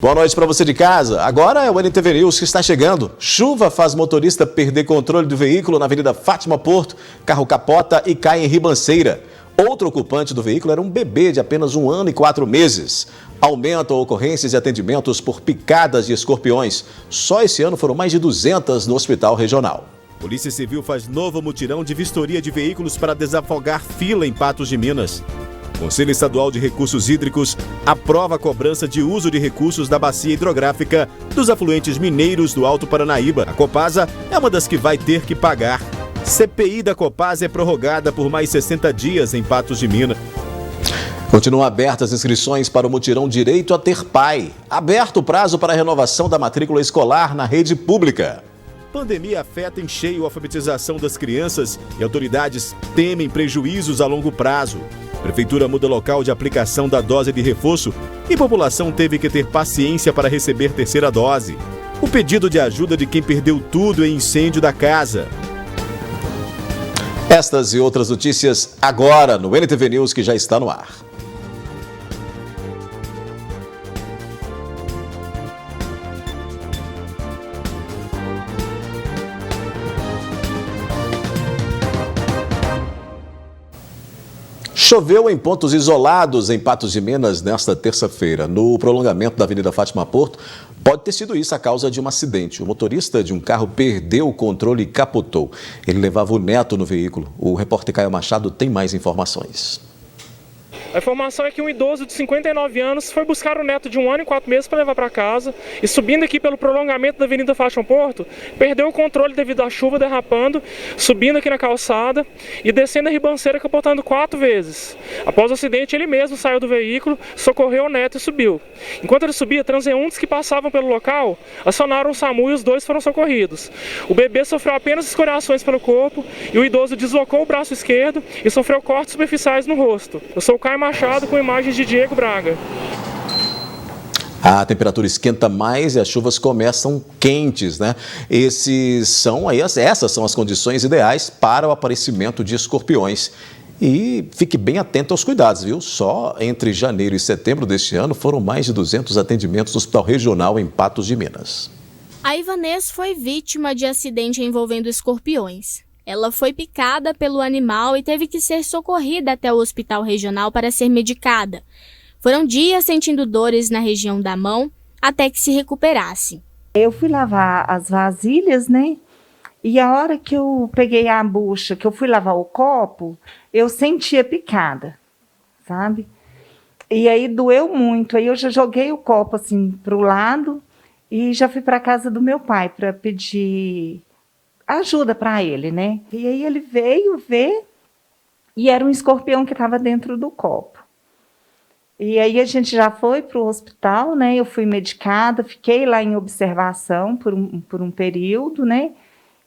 Boa noite para você de casa. Agora é o NTV News que está chegando. Chuva faz motorista perder controle do veículo na Avenida Fátima Porto. Carro capota e cai em ribanceira. Outro ocupante do veículo era um bebê de apenas 1 ano e 4 meses. Aumentam ocorrências e atendimentos por picadas de escorpiões. Só esse ano foram mais de 200 no Hospital Regional. Polícia Civil faz novo mutirão de vistoria de veículos para desafogar fila em Patos de Minas. Conselho Estadual de Recursos Hídricos aprova a cobrança de uso de recursos da bacia hidrográfica dos afluentes mineiros do Alto Paranaíba. A Copasa é uma das que vai ter que pagar. CPI da Copasa é prorrogada por mais 60 dias em Patos de Minas. Continuam abertas as inscrições para o mutirão Direito a Ter Pai. Aberto o prazo para a renovação da matrícula escolar na rede pública. Pandemia afeta em cheio a alfabetização das crianças e autoridades temem prejuízos a longo prazo. Prefeitura muda local de aplicação da dose de reforço e população teve que ter paciência para receber terceira dose. O pedido de ajuda de quem perdeu tudo em incêndio da casa. Estas e outras notícias agora no NTV News que já está no ar. Choveu em pontos isolados em Patos de Minas nesta terça-feira. No prolongamento da Avenida Fátima Porto, pode ter sido isso a causa de um acidente. O motorista de um carro perdeu o controle e capotou. Ele levava o neto no veículo. O repórter Caio Machado tem mais informações. A informação é que um idoso de 59 anos foi buscar o neto de 1 ano e 4 meses para levar para casa e subindo aqui pelo prolongamento da Avenida Fátima Porto, perdeu o controle devido à chuva, derrapando, subindo aqui na calçada e descendo a ribanceira, capotando 4 vezes. Após o acidente, ele mesmo saiu do veículo, socorreu o neto e subiu. Enquanto ele subia, transeuntes que passavam pelo local acionaram o SAMU e os dois foram socorridos. O bebê sofreu apenas escoriações pelo corpo e o idoso deslocou o braço esquerdo e sofreu cortes superficiais no rosto. Eu sou o Caio Machado com imagens de Diego Braga. A temperatura esquenta mais e as chuvas começam quentes, né? Essas são as condições ideais para o aparecimento de escorpiões. E fique bem atento aos cuidados, viu? Só entre janeiro e setembro deste ano foram mais de 200 atendimentos no Hospital Regional em Patos de Minas. A Ivanês foi vítima de acidente envolvendo escorpiões. Ela foi picada pelo animal e teve que ser socorrida até o hospital regional para ser medicada. Foram dias sentindo dores na região da mão até que se recuperasse. Eu fui lavar as vasilhas, né? E a hora que eu peguei a bucha, que eu fui lavar o copo, eu sentia picada, sabe? E aí doeu muito. Aí eu já joguei o copo assim para o lado e já fui para casa do meu pai para pedir ajuda para ele, né? E aí ele veio ver e era um escorpião que estava dentro do copo. E aí a gente já foi para o hospital, né? Eu fui medicada, fiquei lá em observação por um período, né?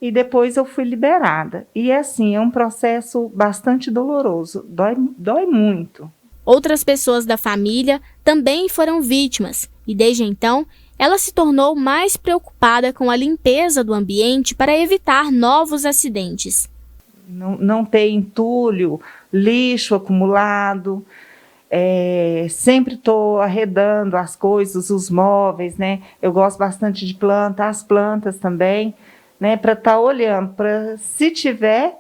E depois eu fui liberada. E assim, é um processo bastante doloroso, dói muito. Outras pessoas da família também foram vítimas e desde então ela se tornou mais preocupada com a limpeza do ambiente para evitar novos acidentes. Não ter entulho, lixo acumulado, sempre estou arredando as coisas, os móveis, né? Eu gosto bastante de planta, as plantas também, né? Para estar olhando, para se tiver,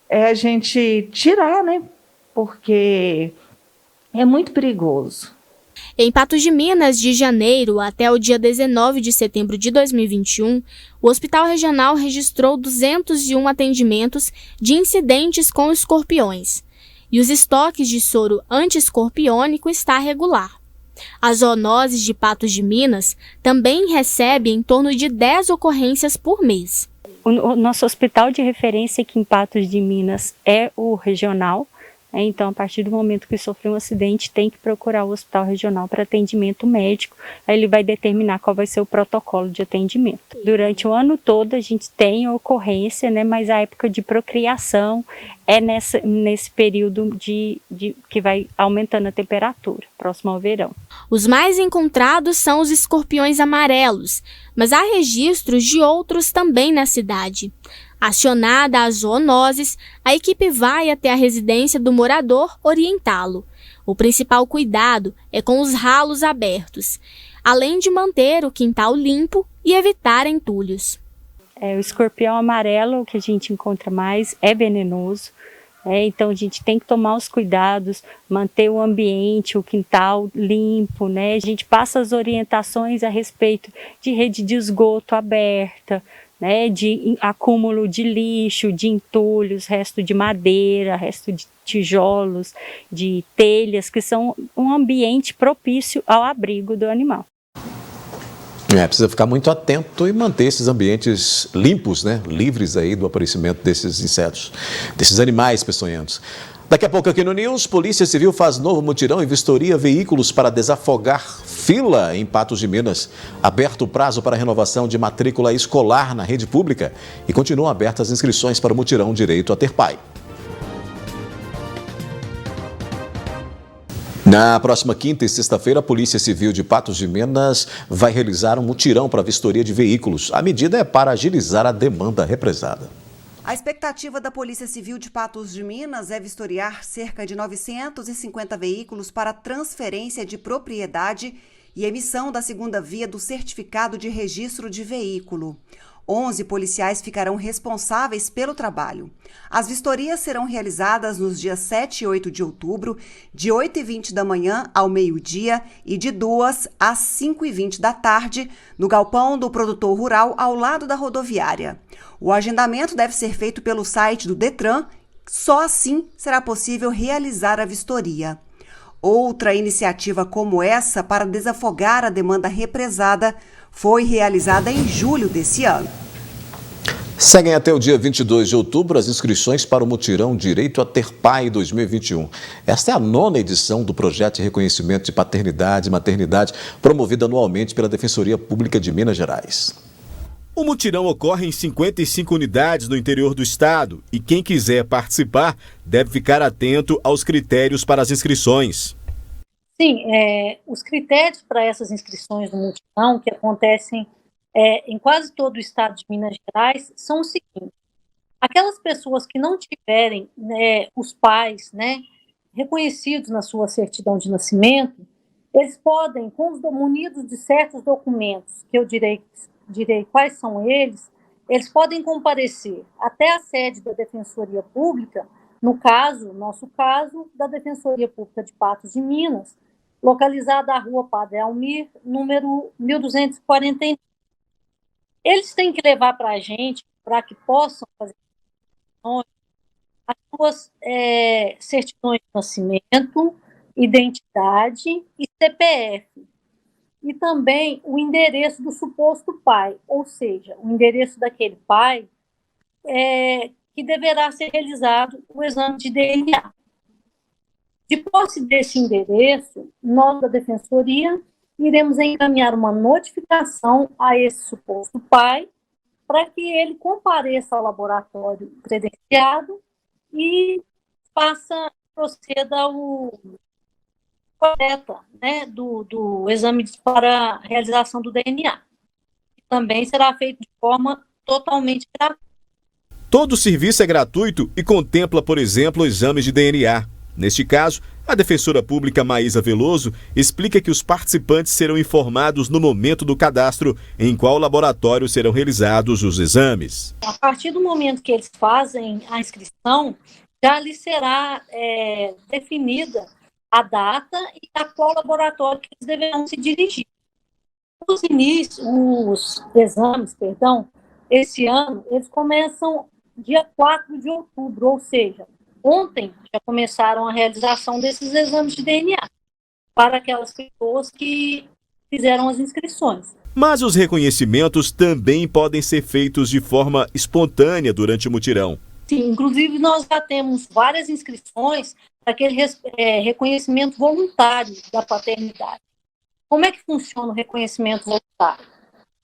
a gente tirar, né? Porque é muito perigoso. Em Patos de Minas, de janeiro até o dia 19 de setembro de 2021, o Hospital Regional registrou 201 atendimentos de incidentes com escorpiões. E os estoques de soro anti-escorpiônico está regular. A zoonoses de Patos de Minas também recebe em torno de 10 ocorrências por mês. O nosso hospital de referência aqui em Patos de Minas é o regional. Então, a partir do momento que sofreu um acidente, tem que procurar o hospital regional para atendimento médico. Aí ele vai determinar qual vai ser o protocolo de atendimento. Durante o ano todo a gente tem ocorrência, né? Mas a época de procriação é nesse período que vai aumentando a temperatura, próximo ao verão. Os mais encontrados são os escorpiões amarelos, mas há registros de outros também na cidade. Acionada a zoonoses, a equipe vai até a residência do morador orientá-lo. O principal cuidado é com os ralos abertos. além de manter o quintal limpo e evitar entulhos. O escorpião amarelo que a gente encontra mais é venenoso. Então a gente tem que tomar os cuidados, manter o ambiente, o quintal limpo, né? A gente passa as orientações a respeito de rede de esgoto aberta, né? De acúmulo de lixo, de entulhos, resto de madeira, resto de tijolos, de telhas, que são um ambiente propício ao abrigo do animal. Precisa ficar muito atento e manter esses ambientes limpos, né? Livres aí do aparecimento desses insetos, desses animais peçonhentos. Daqui a pouco aqui no News, Polícia Civil faz novo mutirão e vistoria veículos para desafogar fila em Patos de Minas. Aberto o prazo para renovação de matrícula escolar na rede pública e continuam abertas as inscrições para o mutirão Direito a Ter Pai. Na próxima quinta e sexta-feira, a Polícia Civil de Patos de Minas vai realizar um mutirão para vistoria de veículos. A medida é para agilizar a demanda represada. A expectativa da Polícia Civil de Patos de Minas é vistoriar cerca de 950 veículos para transferência de propriedade e emissão da segunda via do certificado de registro de veículo. 11 policiais ficarão responsáveis pelo trabalho. As vistorias serão realizadas nos dias 7 e 8 de outubro, de 8h20 da manhã ao meio-dia e de 2 às 5h20 da tarde, no galpão do produtor rural ao lado da rodoviária. O agendamento deve ser feito pelo site do Detran, só assim será possível realizar a vistoria. Outra iniciativa como essa para desafogar a demanda represada foi realizada em julho desse ano. Seguem até o dia 22 de outubro as inscrições para o mutirão Direito a Ter Pai 2021. Esta é a 9ª edição do projeto de reconhecimento de paternidade e maternidade promovido anualmente pela Defensoria Pública de Minas Gerais. O mutirão ocorre em 55 unidades no interior do estado e quem quiser participar deve ficar atento aos critérios para as inscrições. Sim, os critérios para essas inscrições no mutirão, que acontecem em quase todo o estado de Minas Gerais, são os seguintes. Aquelas pessoas que não tiverem os pais reconhecidos na sua certidão de nascimento, eles podem, munidos de certos documentos, que eu direi quais são eles podem comparecer até a sede da Defensoria Pública, nosso caso, da Defensoria Pública de Patos de Minas, localizada na Rua Padre Almir, número 1249. Eles têm que levar para a gente, para que possam fazer as suas certidões de nascimento, identidade e CPF. E também o endereço do suposto pai, ou seja, o endereço daquele pai que deverá ser realizado o exame de DNA. De posse desse endereço, nós da Defensoria iremos encaminhar uma notificação a esse suposto pai para que ele compareça ao laboratório credenciado e proceda ao coleta do exame para a realização do DNA. Também será feito de forma totalmente gratuita. Todo o serviço é gratuito e contempla, por exemplo, exames de DNA. Neste caso, a defensora pública Maísa Veloso explica que os participantes serão informados no momento do cadastro em qual laboratório serão realizados os exames. A partir do momento que eles fazem a inscrição, já lhe será definida a data e a qual laboratório que eles deverão se dirigir. Os exames, esse ano, eles começam dia 4 de outubro, ou seja, ontem já começaram a realização desses exames de DNA para aquelas pessoas que fizeram as inscrições. Mas os reconhecimentos também podem ser feitos de forma espontânea durante o mutirão. Sim, inclusive nós já temos várias inscrições para aquele reconhecimento voluntário da paternidade. Como é que funciona o reconhecimento voluntário?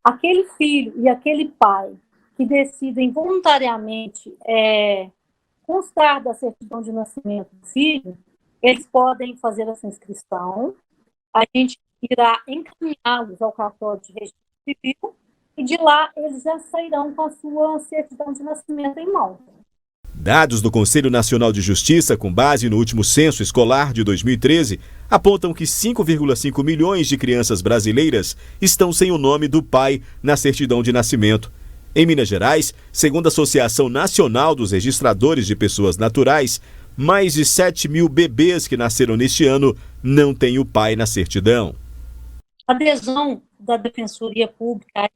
Aquele filho e aquele pai que decidem voluntariamente constar da certidão de nascimento do filho, eles podem fazer essa inscrição, a gente irá encaminhá-los ao cartório de registro civil e de lá eles já sairão com a sua certidão de nascimento em mãos. Dados do Conselho Nacional de Justiça, com base no último censo escolar de 2013, apontam que 5,5 milhões de crianças brasileiras estão sem o nome do pai na certidão de nascimento. Em Minas Gerais, segundo a Associação Nacional dos Registradores de Pessoas Naturais, mais de 7 mil bebês que nasceram neste ano não têm o pai na certidão. A adesão da Defensoria Pública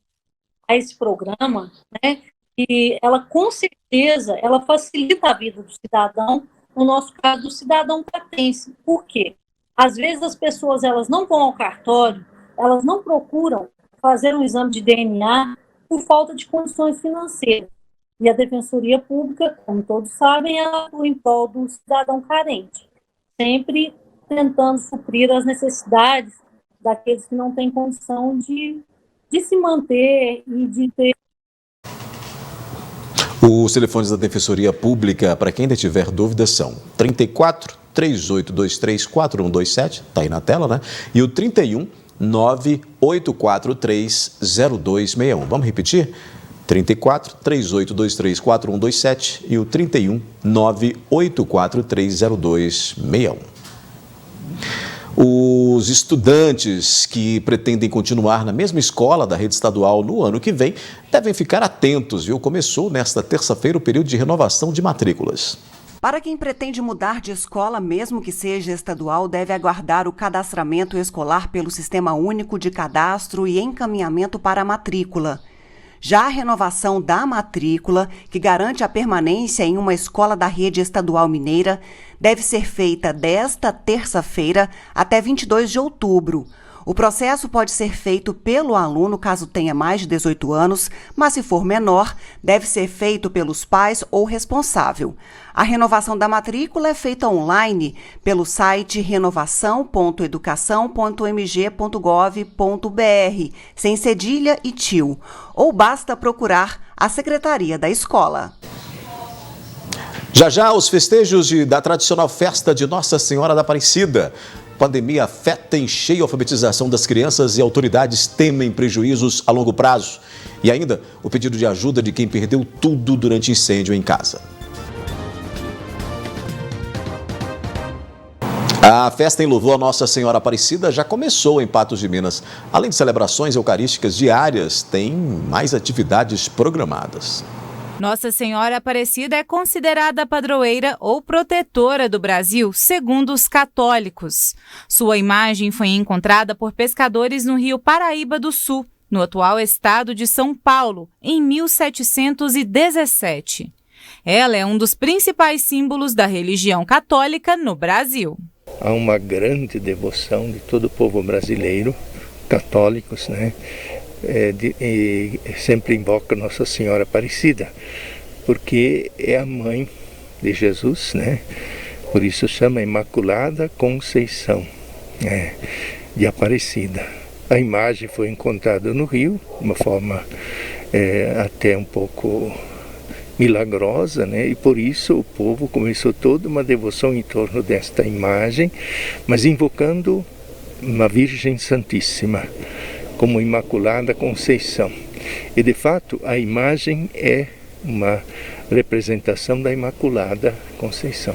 a esse programa, né, e ela com certeza ela facilita a vida do cidadão, no nosso caso do cidadão cratense. Por quê? Às vezes as pessoas elas não vão ao cartório, elas não procuram fazer um exame de DNA por falta de condições financeiras. E a Defensoria Pública, como todos sabem, ela atua em prol do cidadão carente, sempre tentando suprir as necessidades daqueles que não têm condição de se manter e de ter. Os telefones da Defensoria Pública, para quem ainda tiver dúvidas, são 34 3823 4127, está aí na tela, né? E o 31 9843 0261. Vamos repetir? 34 3823 4127 e o 31 9843 0261. Os estudantes que pretendem continuar na mesma escola da rede estadual no ano que vem devem ficar atentos, viu? Começou nesta terça-feira o período de renovação de matrículas. Para quem pretende mudar de escola, mesmo que seja estadual, deve aguardar o cadastramento escolar pelo Sistema Único de Cadastro e Encaminhamento para a Matrícula. Já a renovação da matrícula, que garante a permanência em uma escola da rede estadual mineira, deve ser feita desta terça-feira até 22 de outubro. O processo pode ser feito pelo aluno caso tenha mais de 18 anos, mas se for menor, deve ser feito pelos pais ou responsável. A renovação da matrícula é feita online pelo site renovação.educação.mg.gov.br, sem cedilha e tio, ou basta procurar a secretaria da escola. Já já os festejos da tradicional festa de Nossa Senhora da Aparecida. Pandemia afeta em cheio a alfabetização das crianças e autoridades temem prejuízos a longo prazo. E ainda o pedido de ajuda de quem perdeu tudo durante incêndio em casa. A festa em louvor a Nossa Senhora Aparecida já começou em Patos de Minas. Além de celebrações eucarísticas diárias, tem mais atividades programadas. Nossa Senhora Aparecida é considerada a padroeira ou protetora do Brasil, segundo os católicos. Sua imagem foi encontrada por pescadores no Rio Paraíba do Sul, no atual estado de São Paulo, em 1717. Ela é um dos principais símbolos da religião católica no Brasil. Há uma grande devoção de todo o povo brasileiro, católicos, né? E sempre invoca Nossa Senhora Aparecida, porque é a mãe de Jesus, né? Por isso chama Imaculada Conceição, de Aparecida. A imagem foi encontrada no Rio, de uma forma até um pouco milagrosa, né? E por isso o povo começou toda uma devoção em torno desta imagem, mas invocando uma Virgem Santíssima como Imaculada Conceição. E de fato a imagem é uma representação da Imaculada Conceição.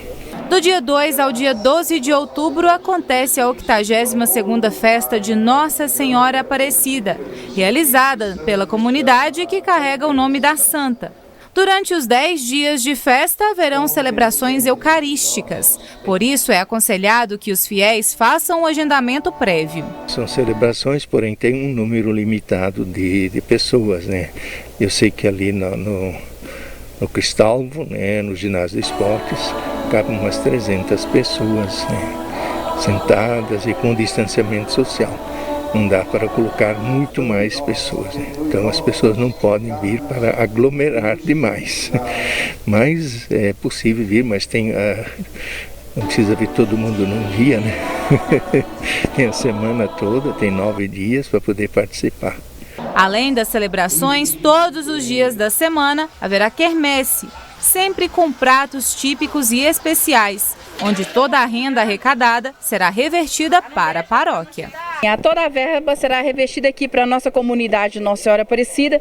Do dia 2 ao dia 12 de outubro acontece a 82ª Festa de Nossa Senhora Aparecida, realizada pela comunidade que carrega o nome da Santa. Durante os 10 dias de festa haverão celebrações eucarísticas. Por isso é aconselhado que os fiéis façam o agendamento prévio. São celebrações, porém tem um número limitado de pessoas, né? Eu sei que ali no Cristalvo, né, no ginásio de esportes, cabem umas 300 pessoas, né, sentadas e com distanciamento social. Não dá para colocar muito mais pessoas, né? Então as pessoas não podem vir para aglomerar demais. Mas é possível vir, mas não precisa vir todo mundo num dia, né? Tem a semana toda, tem 9 dias para poder participar. Além das celebrações, todos os dias da semana haverá quermesse, sempre com pratos típicos e especiais, onde toda a renda arrecadada será revertida para a paróquia. Toda a verba será revestida aqui para a nossa comunidade de Nossa Senhora Aparecida,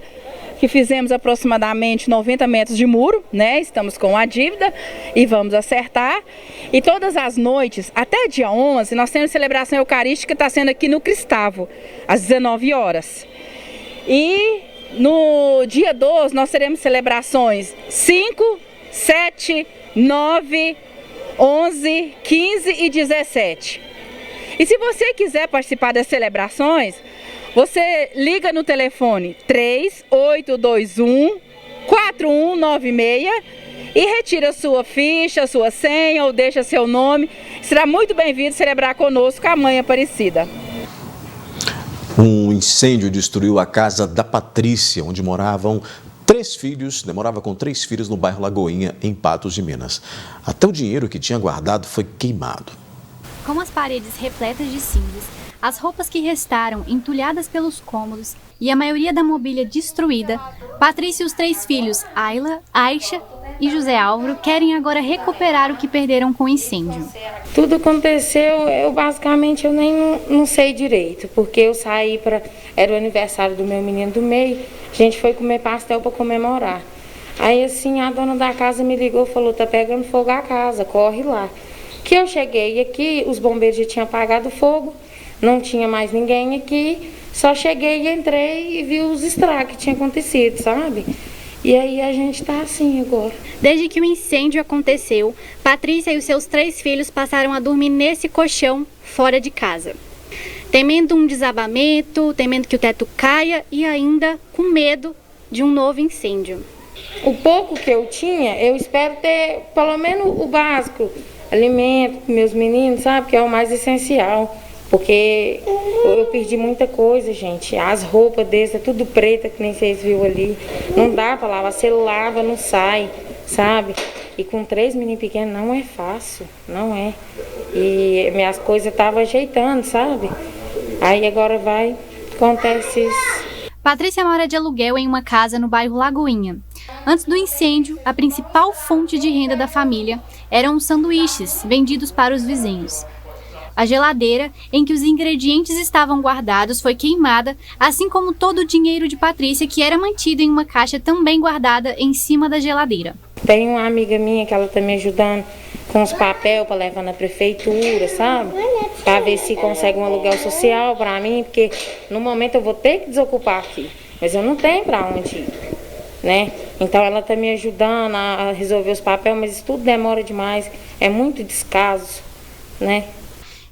que fizemos aproximadamente 90 metros de muro, né? Estamos com a dívida e vamos acertar. E todas as noites, até dia 11, nós temos celebração eucarística, está sendo aqui no Cristavo, às 19 horas. E no dia 12 nós teremos celebrações 5, 7, 9, 11, 15 e 17. E se você quiser participar das celebrações, você liga no telefone 3821-4196 e retira sua ficha, sua senha ou deixa seu nome. Será muito bem-vindo celebrar conosco a Mãe Aparecida. Um incêndio destruiu a casa da Patrícia, onde morava com 3 filhos no bairro Lagoinha, em Patos de Minas. Até o dinheiro que tinha guardado foi queimado. Com as paredes repletas de cinzas, as roupas que restaram entulhadas pelos cômodos e a maioria da mobília destruída, Patrícia e os 3 filhos, Ayla, Aixa e José Álvaro, querem agora recuperar o que perderam com o incêndio. Tudo aconteceu, eu nem não sei direito, porque eu saí era o aniversário do meu menino do meio, a gente foi comer pastel para comemorar. Aí assim, a dona da casa me ligou e falou, tá pegando fogo a casa, corre lá. Que eu cheguei aqui, os bombeiros já tinham apagado o fogo, não tinha mais ninguém aqui, só cheguei e entrei e vi os estragos que tinham acontecido, sabe? E aí a gente tá assim agora. Desde que o incêndio aconteceu, Patrícia e os seus 3 filhos passaram a dormir nesse colchão fora de casa, temendo um desabamento, temendo que o teto caia e ainda com medo de um novo incêndio. O pouco que eu tinha, eu espero ter pelo menos o básico, alimento para meus meninos, sabe? Que é o mais essencial. Porque eu perdi muita coisa, gente. As roupas deles é tudo preta, que nem vocês viram ali. Não dá para lavar, você lava, não sai, sabe? E com 3 meninos pequenos não é fácil, não é. E minhas coisas estavam ajeitando, sabe? Aí agora acontece isso. Patrícia mora de aluguel em uma casa no bairro Lagoinha. Antes do incêndio, a principal fonte de renda da família eram os sanduíches vendidos para os vizinhos. A geladeira em que os ingredientes estavam guardados foi queimada, assim como todo o dinheiro de Patrícia, que era mantido em uma caixa também guardada em cima da geladeira. Tem uma amiga minha que ela está me ajudando com os papéis para levar na prefeitura, sabe? Para ver se consegue um aluguel social para mim, porque no momento eu vou ter que desocupar aqui, mas eu não tenho para onde ir, né? Então ela está me ajudando a resolver os papéis, mas isso tudo demora demais, é muito descaso, né?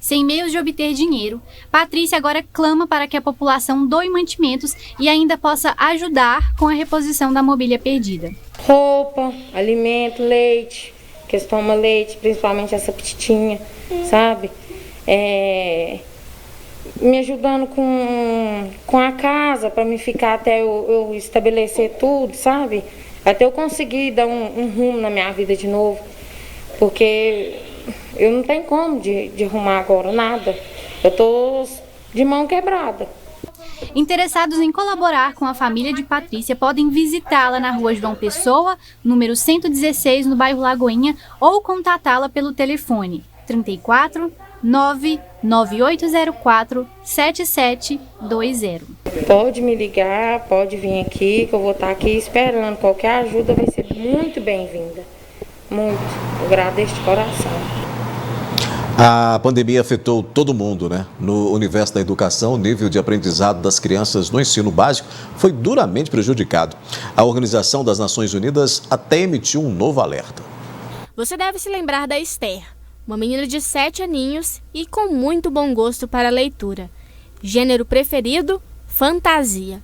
Sem meios de obter dinheiro, Patrícia agora clama para que a população doe mantimentos e ainda possa ajudar com a reposição da mobília perdida. Roupa, alimento, leite, que eles tomam leite, principalmente essa petitinha, sabe? Me ajudando com a casa, para me ficar até eu estabelecer tudo, sabe? Até eu conseguir dar um rumo na minha vida de novo, porque eu não tenho como de arrumar agora nada. Eu tô de mão quebrada. Interessados em colaborar com a família de Patrícia podem visitá-la na rua João Pessoa, número 116, no bairro Lagoinha, ou contatá-la pelo telefone 34 99804 7720. Pode me ligar, pode vir aqui, que eu vou estar aqui esperando. Qualquer ajuda vai ser muito bem-vinda. Muito. Eu agradeço de coração. A pandemia afetou todo mundo, né? No universo da educação, o nível de aprendizado das crianças no ensino básico foi duramente prejudicado. A Organização das Nações Unidas até emitiu um novo alerta. Você deve se lembrar da Esther, uma menina de 7 aninhos e com muito bom gosto para a leitura. Gênero preferido? Fantasia.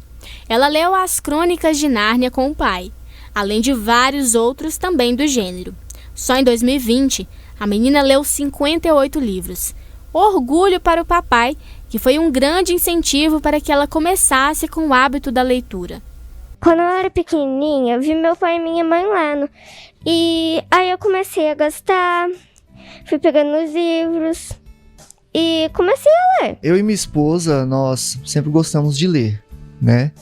Ela leu as Crônicas de Nárnia com o pai, além de vários outros também do gênero. Só em 2020, a menina leu 58 livros. Orgulho para o papai, que foi um grande incentivo para que ela começasse com o hábito da leitura. Quando eu era pequenininha, eu vi meu pai e minha mãe lendo. E aí eu comecei a gostar, fui pegando os livros e comecei a ler. Eu e minha esposa, nós sempre gostamos de ler, né?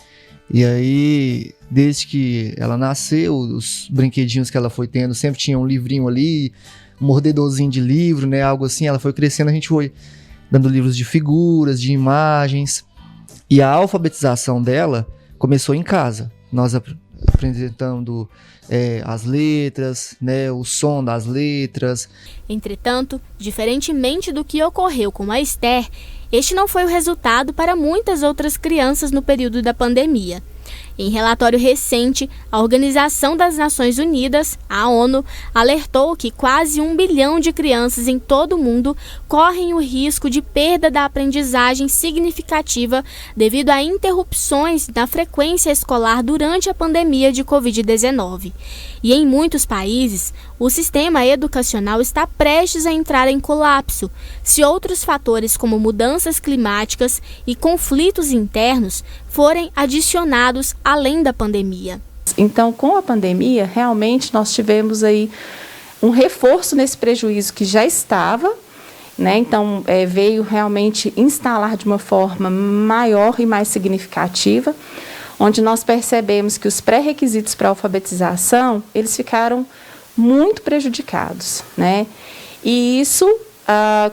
E aí, desde que ela nasceu, os brinquedinhos que ela foi tendo, sempre tinha um livrinho ali, um mordedorzinho de livro, né? Algo assim, ela foi crescendo, a gente foi dando livros de figuras, de imagens. E a alfabetização dela começou em casa. Nós apresentando as letras, né, o som das letras. Entretanto, diferentemente do que ocorreu com a Esther, este não foi o resultado para muitas outras crianças no período da pandemia. Em relatório recente, a Organização das Nações Unidas, a ONU, alertou que quase 1 bilhão de crianças em todo o mundo correm o risco de perda da aprendizagem significativa devido a interrupções na frequência escolar durante a pandemia de Covid-19. E em muitos países, o sistema educacional está prestes a entrar em colapso, se outros fatores como mudanças climáticas e conflitos internos forem adicionados além da pandemia. Então, com a pandemia, realmente nós tivemos aí um reforço nesse prejuízo que já estava, né? Então, veio realmente instalar de uma forma maior e mais significativa, onde nós percebemos que os pré-requisitos para a alfabetização, eles ficaram muito prejudicados, né? E isso,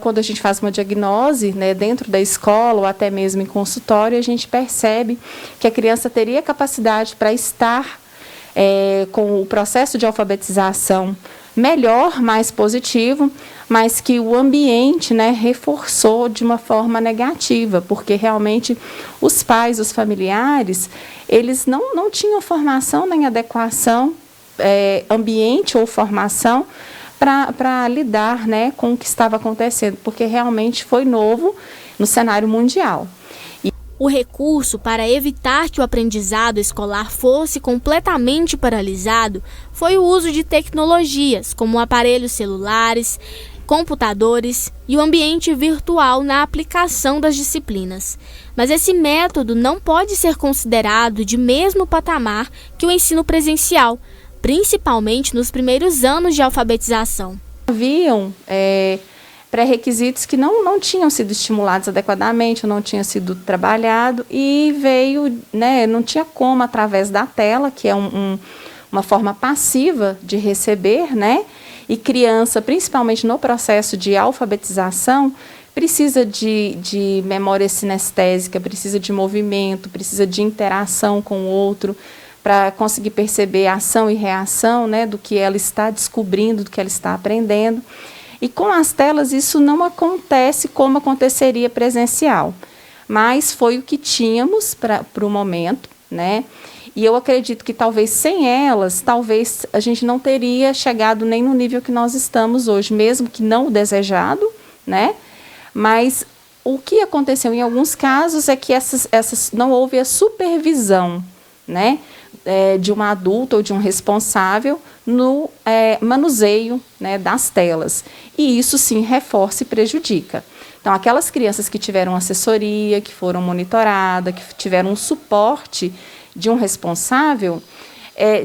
quando a gente faz uma diagnose, né, dentro da escola ou até mesmo em consultório, a gente percebe que a criança teria capacidade para estar com o processo de alfabetização melhor, mais positivo, mas que o ambiente, né, reforçou de uma forma negativa, porque realmente os pais, os familiares, eles não tinham formação nem adequação, ambiente ou formação para lidar, né, com o que estava acontecendo, porque realmente foi novo no cenário mundial. O recurso para evitar que o aprendizado escolar fosse completamente paralisado foi o uso de tecnologias, como aparelhos celulares, computadores e o ambiente virtual na aplicação das disciplinas. Mas esse método não pode ser considerado de mesmo patamar que o ensino presencial, principalmente nos primeiros anos de alfabetização. Haviam pré-requisitos que não tinham sido estimulados adequadamente, não tinha sido trabalhado e veio, né, não tinha como através da tela, que é uma forma passiva de receber, né, e criança, principalmente no processo de alfabetização, precisa de memória sinestésica, precisa de movimento, precisa de interação com o outro, para conseguir perceber a ação e reação, né, do que ela está descobrindo, do que ela está aprendendo. E com as telas isso não acontece como aconteceria presencial, mas foi o que tínhamos para o momento, né? E eu acredito que talvez sem elas, talvez a gente não teria chegado nem no nível que nós estamos hoje, mesmo que não o desejado, né? Mas o que aconteceu em alguns casos é que essas não houve a supervisão, né, de um adulto ou de um responsável no manuseio, né, das telas. E isso sim reforça e prejudica. Então, aquelas crianças que tiveram assessoria, que foram monitoradas, que tiveram um suporte de um responsável,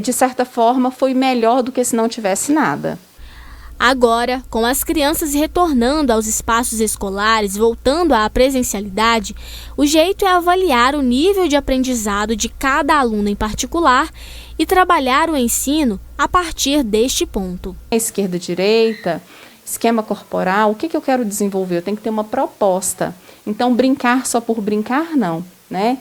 de certa forma foi melhor do que se não tivesse nada. Agora, com as crianças retornando aos espaços escolares, voltando à presencialidade, o jeito é avaliar o nível de aprendizado de cada aluno em particular e trabalhar o ensino a partir deste ponto. Esquerda, direita, esquema corporal, o que eu quero desenvolver? Eu tenho que ter uma proposta. Então, brincar só por brincar, não, né?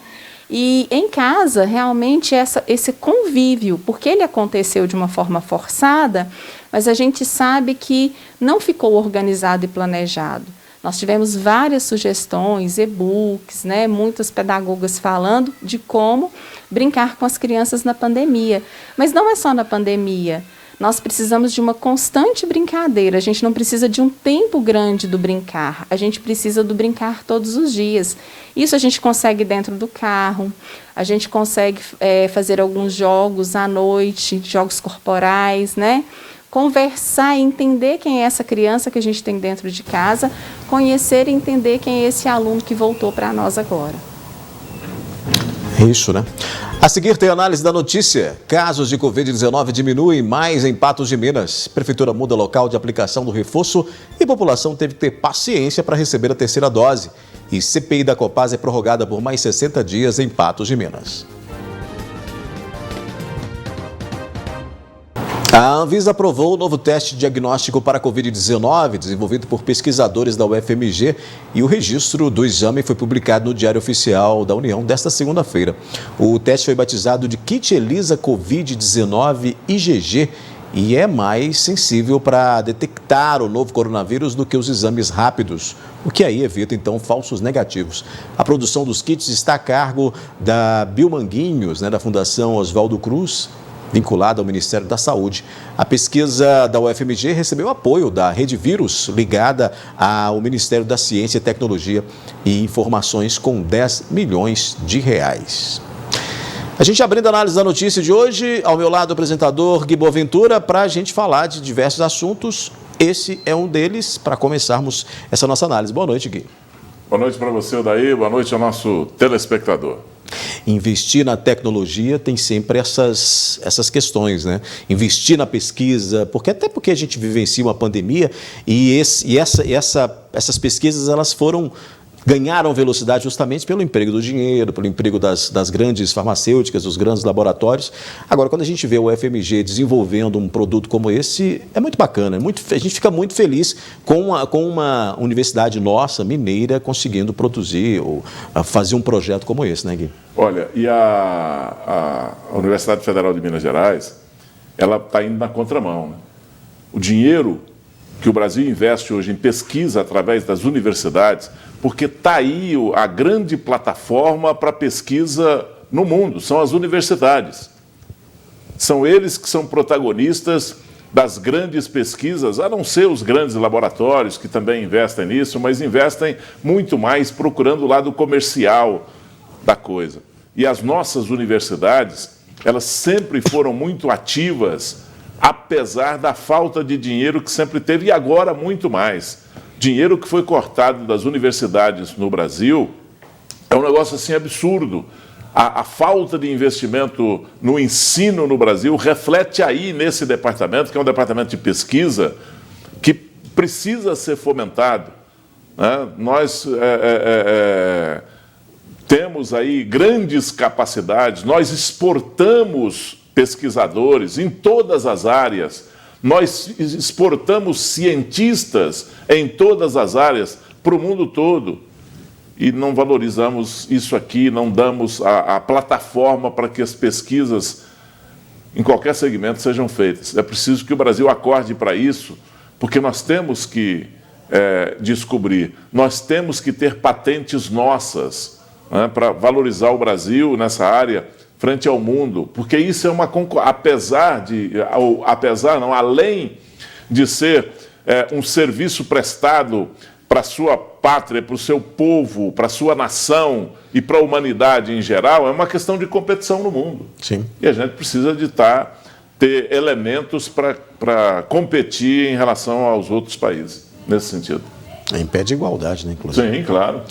E em casa, realmente, esse convívio, porque ele aconteceu de uma forma forçada, mas a gente sabe que não ficou organizado e planejado. Nós tivemos várias sugestões, e-books, né, muitas pedagogas falando de como brincar com as crianças na pandemia. Mas não é só na pandemia. Nós precisamos de uma constante brincadeira, a gente não precisa de um tempo grande do brincar, a gente precisa do brincar todos os dias. Isso a gente consegue dentro do carro, a gente consegue fazer alguns jogos à noite, jogos corporais, né? Conversar e entender quem é essa criança que a gente tem dentro de casa, conhecer e entender quem é esse aluno que voltou para nós agora. Isso, né? A seguir tem análise da notícia. Casos de Covid-19 diminuem mais em Patos de Minas. Prefeitura muda local de aplicação do reforço e população teve que ter paciência para receber a terceira dose. E CPI da Copasa é prorrogada por mais 60 dias em Patos de Minas. A Anvisa aprovou o novo teste diagnóstico para a Covid-19, desenvolvido por pesquisadores da UFMG, e o registro do exame foi publicado no Diário Oficial da União desta segunda-feira. O teste foi batizado de Kit ELISA Covid-19 IgG e é mais sensível para detectar o novo coronavírus do que os exames rápidos, o que aí evita, então, falsos negativos. A produção dos kits está a cargo da Biomanguinhos, da Fundação Oswaldo Cruz, vinculada ao Ministério da Saúde. A pesquisa da UFMG recebeu apoio da Rede Vírus, ligada ao Ministério da Ciência, Tecnologia e Informações, com R$10 milhões. A gente abrindo a análise da notícia de hoje, ao meu lado o apresentador Gui Boaventura, para a gente falar de diversos assuntos. Esse é um deles, para começarmos essa nossa análise. Boa noite, Gui. Boa noite para você, Odair. Boa noite ao nosso telespectador. Investir na tecnologia tem sempre essas questões, né? Investir na pesquisa, até porque a gente vivencia uma pandemia e essas pesquisas elas ganharam velocidade justamente pelo emprego do dinheiro, pelo emprego das grandes farmacêuticas, dos grandes laboratórios. Agora, quando a gente vê o UFMG desenvolvendo um produto como esse, é muito bacana. A gente fica muito feliz com uma universidade nossa, mineira, conseguindo produzir ou fazer um projeto como esse, né, Gui? Olha, e a Universidade Federal de Minas Gerais, ela está indo na contramão, né? O dinheiro que o Brasil investe hoje em pesquisa através das universidades, porque está aí a grande plataforma para pesquisa no mundo, são as universidades. São eles que são protagonistas das grandes pesquisas, a não ser os grandes laboratórios que também investem nisso, mas investem muito mais procurando o lado comercial da coisa. E as nossas universidades, elas sempre foram muito ativas, apesar da falta de dinheiro que sempre teve, e agora muito mais. Dinheiro que foi cortado das universidades no Brasil é um negócio assim absurdo. A falta de investimento no ensino no Brasil reflete aí nesse departamento, que é um departamento de pesquisa, que precisa ser fomentado, né? Nós temos aí grandes capacidades, nós exportamos pesquisadores em todas as áreas, nós exportamos cientistas em todas as áreas para o mundo todo e não valorizamos isso aqui, não damos a plataforma para que as pesquisas em qualquer segmento sejam feitas. É preciso que o Brasil acorde para isso, porque nós temos que descobrir, nós temos que ter patentes nossas, né, para valorizar o Brasil nessa área frente ao mundo, porque isso é uma além de ser um serviço prestado para a sua pátria, para o seu povo, para a sua nação e para a humanidade em geral, é uma questão de competição no mundo. Sim. E a gente precisa de ter elementos para competir em relação aos outros países, nesse sentido. Em pé de igualdade, né, inclusive? Sim, claro.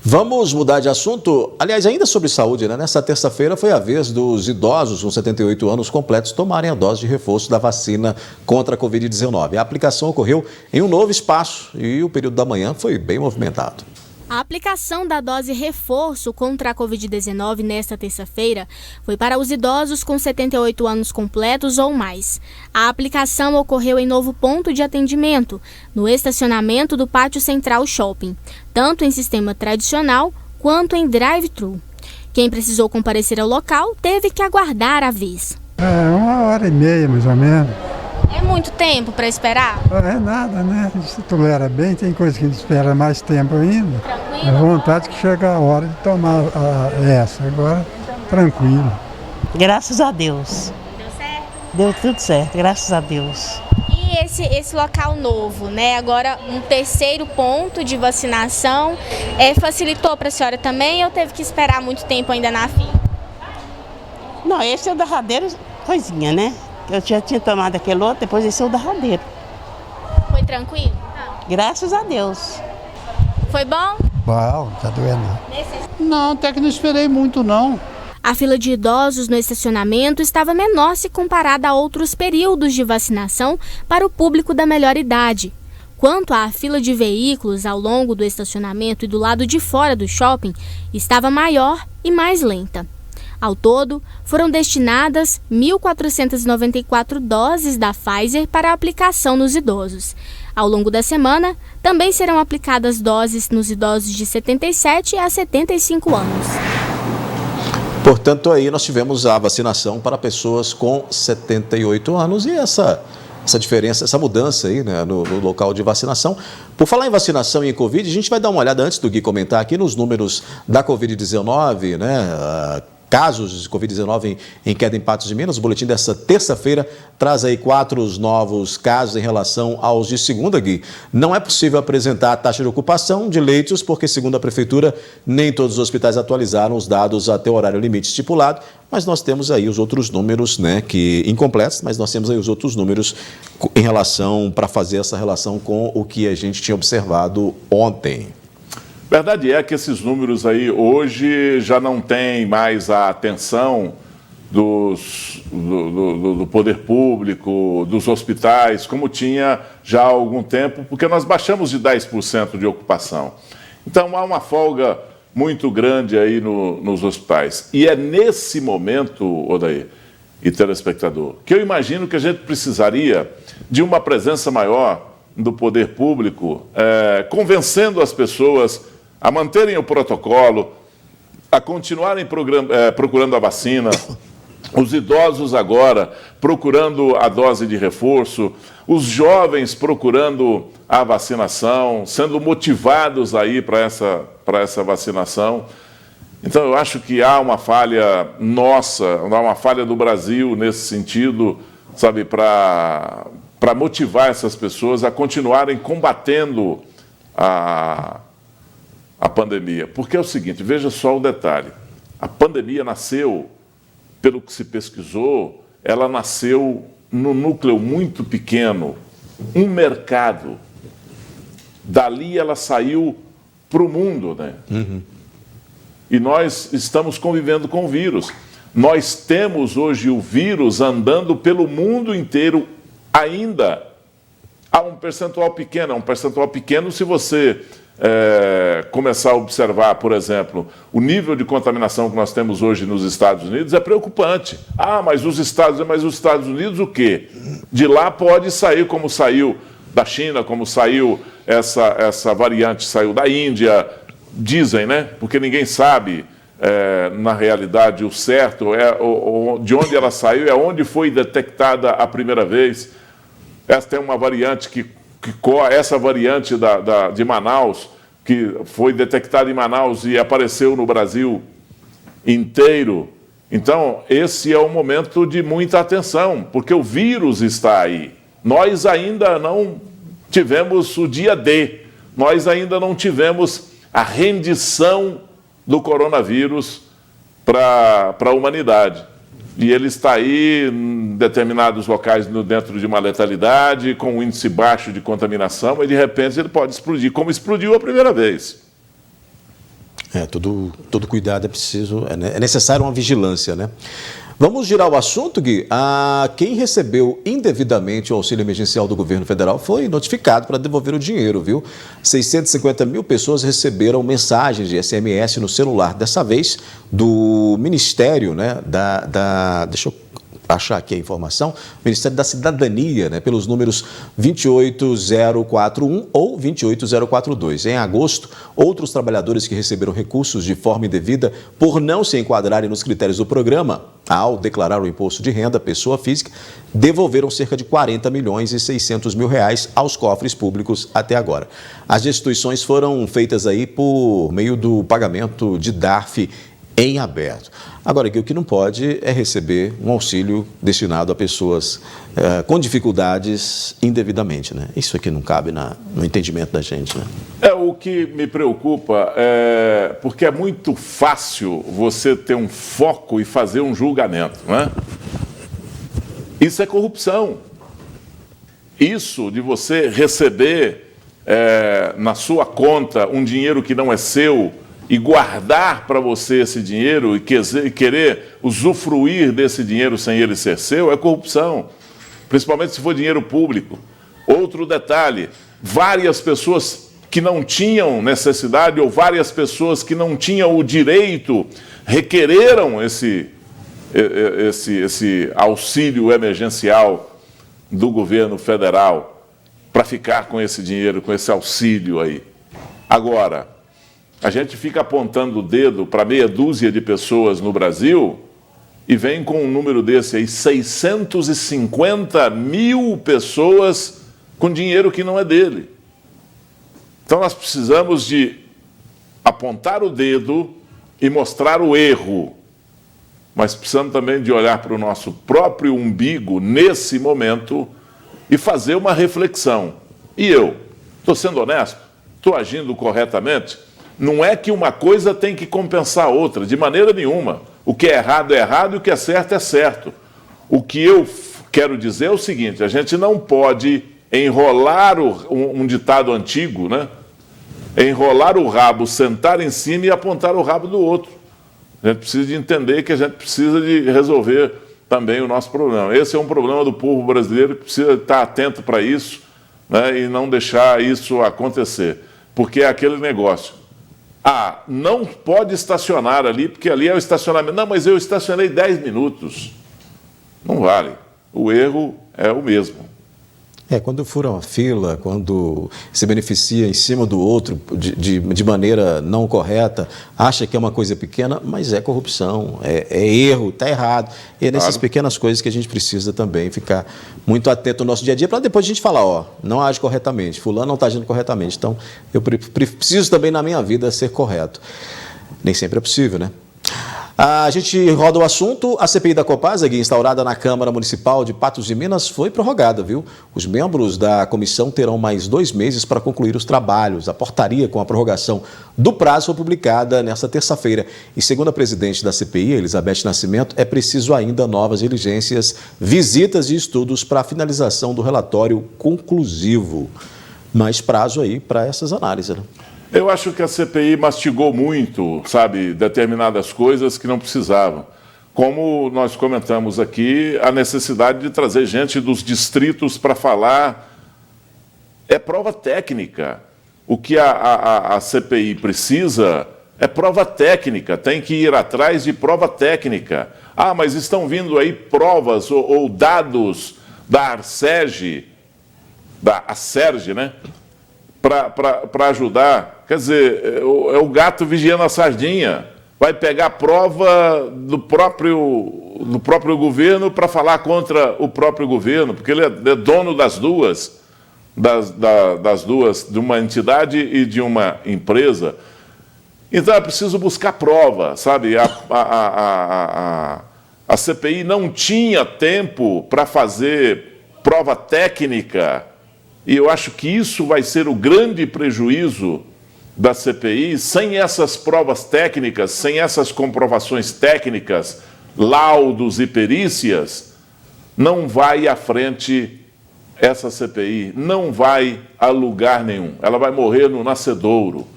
Vamos mudar de assunto. Aliás, ainda sobre saúde, né? Nessa terça-feira foi a vez dos idosos com 78 anos completos tomarem a dose de reforço da vacina contra a Covid-19. A aplicação ocorreu em um novo espaço e o período da manhã foi bem movimentado. A aplicação da dose reforço contra a Covid-19 nesta terça-feira foi para os idosos com 78 anos completos ou mais. A aplicação ocorreu em novo ponto de atendimento, no estacionamento do Pátio Central Shopping, tanto em sistema tradicional quanto em drive-thru. Quem precisou comparecer ao local teve que aguardar a vez. 1h30, mais ou menos. É muito tempo para esperar? É nada, né? Se tolera bem, tem coisa que a gente espera mais tempo ainda. Tranquilo? É vontade que chega a hora de tomar essa. Agora, tranquilo. Graças a Deus. Deu certo? Deu tudo certo, graças a Deus. E esse local novo, né? Agora um terceiro ponto de vacinação, facilitou para a senhora também ou teve que esperar muito tempo ainda na fila? Não, esse é o derradeiro coisinha, né? Eu já tinha tomado aquele outro, depois esse é o derradeiro. Foi tranquilo? Graças a Deus. Foi bom? Bom, tá doendo. Não, até que não esperei muito, não. A fila de idosos no estacionamento estava menor se comparada a outros períodos de vacinação para o público da melhor idade. Quanto à fila de veículos ao longo do estacionamento e do lado de fora do shopping, estava maior e mais lenta. Ao todo, foram destinadas 1.494 doses da Pfizer para aplicação nos idosos. Ao longo da semana, também serão aplicadas doses nos idosos de 77 a 75 anos. Portanto, aí nós tivemos a vacinação para pessoas com 78 anos e essa diferença, essa mudança aí, né, no local de vacinação. Por falar em vacinação e em Covid, a gente vai dar uma olhada antes do Gui comentar aqui nos números da Covid-19, né? Casos de Covid-19 em queda em Patos de Minas. O boletim dessa terça-feira traz aí 4 novos casos em relação aos de segunda, Gui. Não é possível apresentar a taxa de ocupação de leitos, porque, segundo a Prefeitura, nem todos os hospitais atualizaram os dados até o horário limite estipulado, mas nós temos aí os outros números, né, que incompletos, mas nós temos aí os outros números em relação, para fazer essa relação com o que a gente tinha observado ontem. Verdade é que esses números aí hoje já não têm mais a atenção do poder público, dos hospitais, como tinha já há algum tempo, porque nós baixamos de 10% de ocupação. Então há uma folga muito grande aí nos hospitais. E é nesse momento, Odair e telespectador, que eu imagino que a gente precisaria de uma presença maior do poder público, convencendo as pessoas a manterem o protocolo, a continuarem procurando a vacina, os idosos agora procurando a dose de reforço, os jovens procurando a vacinação, sendo motivados aí para essa vacinação. Então, eu acho que há uma falha nossa, há uma falha do Brasil nesse sentido, sabe, para motivar essas pessoas a continuarem combatendo a pandemia. Porque é o seguinte, veja só o detalhe. A pandemia nasceu, pelo que se pesquisou, ela nasceu num núcleo muito pequeno, um mercado. Dali ela saiu para o mundo, né? Uhum. E nós estamos convivendo com o vírus. Nós temos hoje o vírus andando pelo mundo inteiro ainda. Há um percentual pequeno se você começar a observar, por exemplo, o nível de contaminação que nós temos hoje nos Estados Unidos é preocupante. Mas os Estados Unidos o quê? De lá pode sair como saiu da China, como saiu essa variante, saiu da Índia, dizem, né? Porque ninguém sabe, na realidade, o certo, de onde ela saiu, onde foi detectada a primeira vez. Essa é uma variante essa variante de Manaus, que foi detectada em Manaus e apareceu no Brasil inteiro. Então, esse é um momento de muita atenção, porque o vírus está aí. Nós ainda não tivemos o dia D, nós ainda não tivemos a rendição do coronavírus para a humanidade. E ele está aí em determinados locais dentro de uma letalidade, com um índice baixo de contaminação, e de repente ele pode explodir, como explodiu a primeira vez. Todo cuidado é preciso, é necessário uma vigilância, né? Vamos girar o assunto, Gui. Quem recebeu indevidamente o auxílio emergencial do governo federal foi notificado para devolver o dinheiro, viu? 650 mil pessoas receberam mensagens de SMS no celular, dessa vez do Ministério, né, deixa eu achar aqui a informação, Ministério da Cidadania, né, pelos números 28041 ou 28042. Em agosto, outros trabalhadores que receberam recursos de forma indevida por não se enquadrarem nos critérios do programa, ao declarar o imposto de renda, pessoa física, devolveram cerca de 40 milhões e 600 mil reais aos cofres públicos até agora. As restituições foram feitas aí por meio do pagamento de DARF em aberto. Agora, o que não pode é receber um auxílio destinado a pessoas com dificuldades indevidamente, né? Isso aqui não cabe no entendimento da gente, né? O que me preocupa porque é muito fácil você ter um foco e fazer um julgamento, né? Isso é corrupção. Isso de você receber na sua conta um dinheiro que não é seu e guardar para você esse dinheiro e querer usufruir desse dinheiro sem ele ser seu, é corrupção, principalmente se for dinheiro público. Outro detalhe, várias pessoas que não tinham necessidade ou várias pessoas que não tinham o direito requereram esse auxílio emergencial do governo federal para ficar com esse dinheiro, com esse auxílio aí. Agora, a gente fica apontando o dedo para meia dúzia de pessoas no Brasil e vem com um número desse aí, 650 mil pessoas com dinheiro que não é dele. Então nós precisamos de apontar o dedo e mostrar o erro, mas precisamos também de olhar para o nosso próprio umbigo nesse momento e fazer uma reflexão. E eu, estou sendo honesto? Estou agindo corretamente? Não é que uma coisa tem que compensar a outra, de maneira nenhuma. O que é errado e o que é certo é certo. O que eu quero dizer é o seguinte, a gente não pode enrolar um ditado antigo, né? Enrolar o rabo, sentar em cima e apontar o rabo do outro. A gente precisa de entender que a gente precisa de resolver também o nosso problema. Esse é um problema do povo brasileiro que precisa estar atento para isso, né? E não deixar isso acontecer. Porque é aquele negócio. Ah, não pode estacionar ali, porque ali é o estacionamento. Não, mas eu estacionei 10 minutos. Não vale. O erro é o mesmo. Quando fura uma fila, quando se beneficia em cima do outro de maneira não correta, acha que é uma coisa pequena, mas é corrupção, é erro, está errado. E é nessas pequenas coisas que a gente precisa também ficar muito atento no nosso dia a dia, para depois a gente falar, não age corretamente, fulano não está agindo corretamente. Então, eu preciso também na minha vida ser correto. Nem sempre é possível, né? A gente roda o assunto. A CPI da Copasa, instaurada na Câmara Municipal de Patos de Minas, foi prorrogada, viu? Os membros da comissão terão mais 2 meses para concluir os trabalhos. A portaria com a prorrogação do prazo foi publicada nesta terça-feira. E segundo a presidente da CPI, Elizabeth Nascimento, é preciso ainda novas diligências, visitas e estudos para a finalização do relatório conclusivo. Mais prazo aí para essas análises, né? Eu acho que a CPI mastigou muito, sabe, determinadas coisas que não precisavam. Como nós comentamos aqui, a necessidade de trazer gente dos distritos para falar é prova técnica. O que a CPI precisa é prova técnica, tem que ir atrás de prova técnica. Ah, mas estão vindo aí provas ou dados da Arserge, da Acerge, né? Para ajudar. Quer dizer, é o gato vigiando a sardinha. Vai pegar prova do próprio governo para falar contra o próprio governo, porque ele é dono das duas, de uma entidade e de uma empresa. Então é preciso buscar prova, sabe? A CPI não tinha tempo para fazer prova técnica. E eu acho que isso vai ser o grande prejuízo da CPI. Sem essas provas técnicas, sem essas comprovações técnicas, laudos e perícias, não vai à frente essa CPI, não vai a lugar nenhum. Ela vai morrer no nascedouro.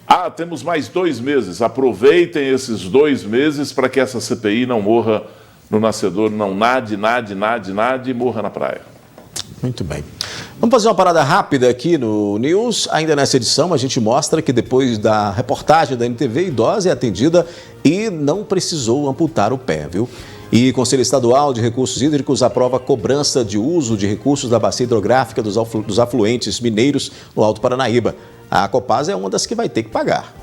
Ah, temos mais 2 meses. Aproveitem esses 2 meses para que essa CPI não morra no nascedouro, não nade e morra na praia. Muito bem. Vamos fazer uma parada rápida aqui no News. Ainda nessa edição, a gente mostra que depois da reportagem da NTV, idosa é atendida e não precisou amputar o pé, viu? E o Conselho Estadual de Recursos Hídricos aprova a cobrança de uso de recursos da bacia hidrográfica dos afluentes mineiros no Alto Paranaíba. A Copasa é uma das que vai ter que pagar.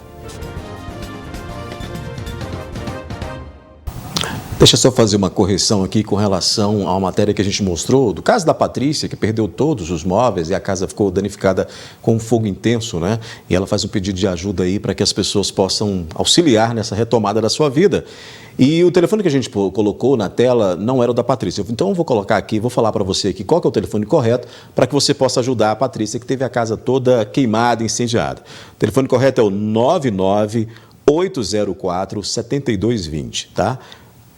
Deixa eu só fazer uma correção aqui com relação a uma matéria que a gente mostrou, do caso da Patrícia, que perdeu todos os móveis e a casa ficou danificada com um fogo intenso, né? E ela faz um pedido de ajuda aí para que as pessoas possam auxiliar nessa retomada da sua vida. E o telefone que a gente colocou na tela não era o da Patrícia. Então eu vou colocar aqui, vou falar para você aqui qual que é o telefone correto para que você possa ajudar a Patrícia, que teve a casa toda queimada, incendiada. O telefone correto é o 99804-7220, tá?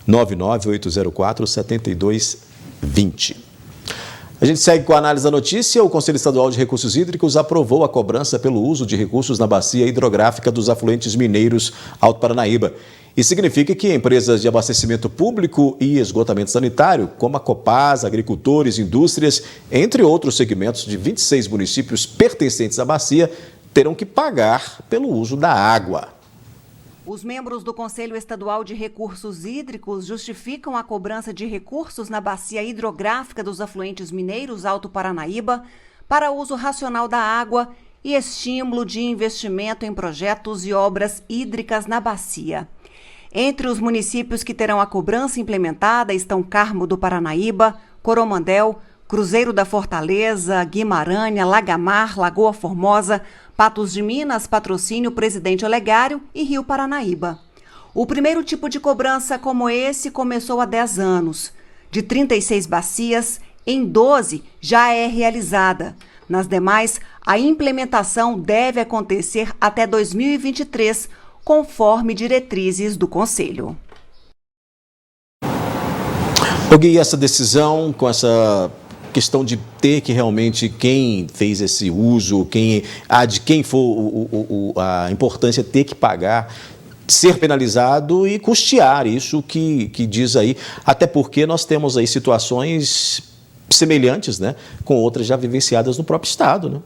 99804-7220. A gente segue com a análise da notícia. O Conselho Estadual de Recursos Hídricos aprovou a cobrança pelo uso de recursos na bacia hidrográfica dos afluentes mineiros Alto Paranaíba. Isso significa que empresas de abastecimento público e esgotamento sanitário, como a Copasa, agricultores, indústrias, entre outros segmentos de 26 municípios pertencentes à bacia, terão que pagar pelo uso da água. Os membros do Conselho Estadual de Recursos Hídricos justificam a cobrança de recursos na bacia hidrográfica dos afluentes mineiros Alto Paranaíba para uso racional da água e estímulo de investimento em projetos e obras hídricas na bacia. Entre os municípios que terão a cobrança implementada estão Carmo do Paranaíba, Coromandel, Cruzeiro da Fortaleza, Guimarães, Lagamar, Lagoa Formosa, Patos de Minas, Patrocínio, Presidente Olegário e Rio Paranaíba. O primeiro tipo de cobrança como esse começou há 10 anos. De 36 bacias, em 12 já é realizada. Nas demais, a implementação deve acontecer até 2023, conforme diretrizes do Conselho. Gui, essa decisão com essa questão de ter que realmente quem fez esse uso, de quem for a importância ter que pagar, ser penalizado e custear isso que diz aí, até porque nós temos aí situações semelhantes, né, com outras já vivenciadas no próprio Estado, né?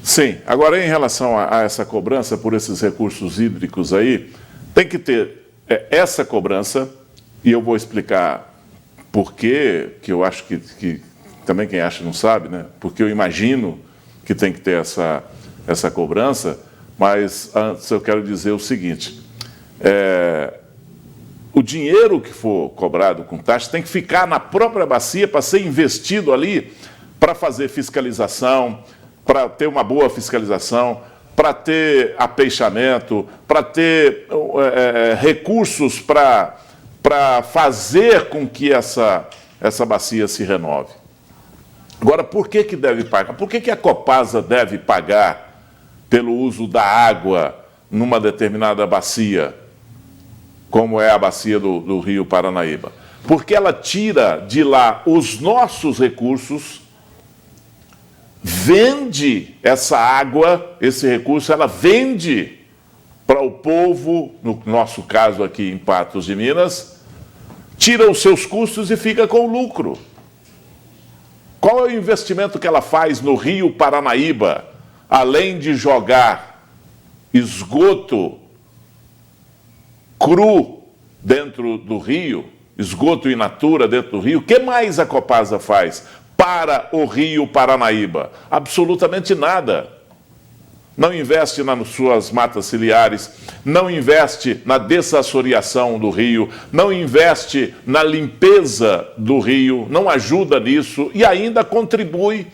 Sim. Agora, em relação a essa cobrança por esses recursos hídricos aí, tem que ter essa cobrança, e eu vou explicar por quê, que eu acho que também quem acha não sabe, né? Porque eu imagino que tem que ter essa cobrança, mas antes eu quero dizer o seguinte, o dinheiro que for cobrado com taxa tem que ficar na própria bacia para ser investido ali para fazer fiscalização, para ter uma boa fiscalização, para ter apeixamento, para ter recursos para fazer com que essa bacia se renove. Agora, por que deve pagar? Por que a Copasa deve pagar pelo uso da água numa determinada bacia, como é a bacia do Rio Paranaíba? Porque ela tira de lá os nossos recursos, vende essa água, esse recurso, ela vende para o povo, no nosso caso aqui em Patos de Minas, tira os seus custos e fica com lucro. Qual é o investimento que ela faz no Rio Paranaíba, além de jogar esgoto cru dentro do rio, esgoto in natura dentro do rio? O que mais a Copasa faz para o Rio Paranaíba? Absolutamente nada. Não investe nas suas matas ciliares, não investe na dessassoreação do rio, não investe na limpeza do rio, não ajuda nisso e ainda contribui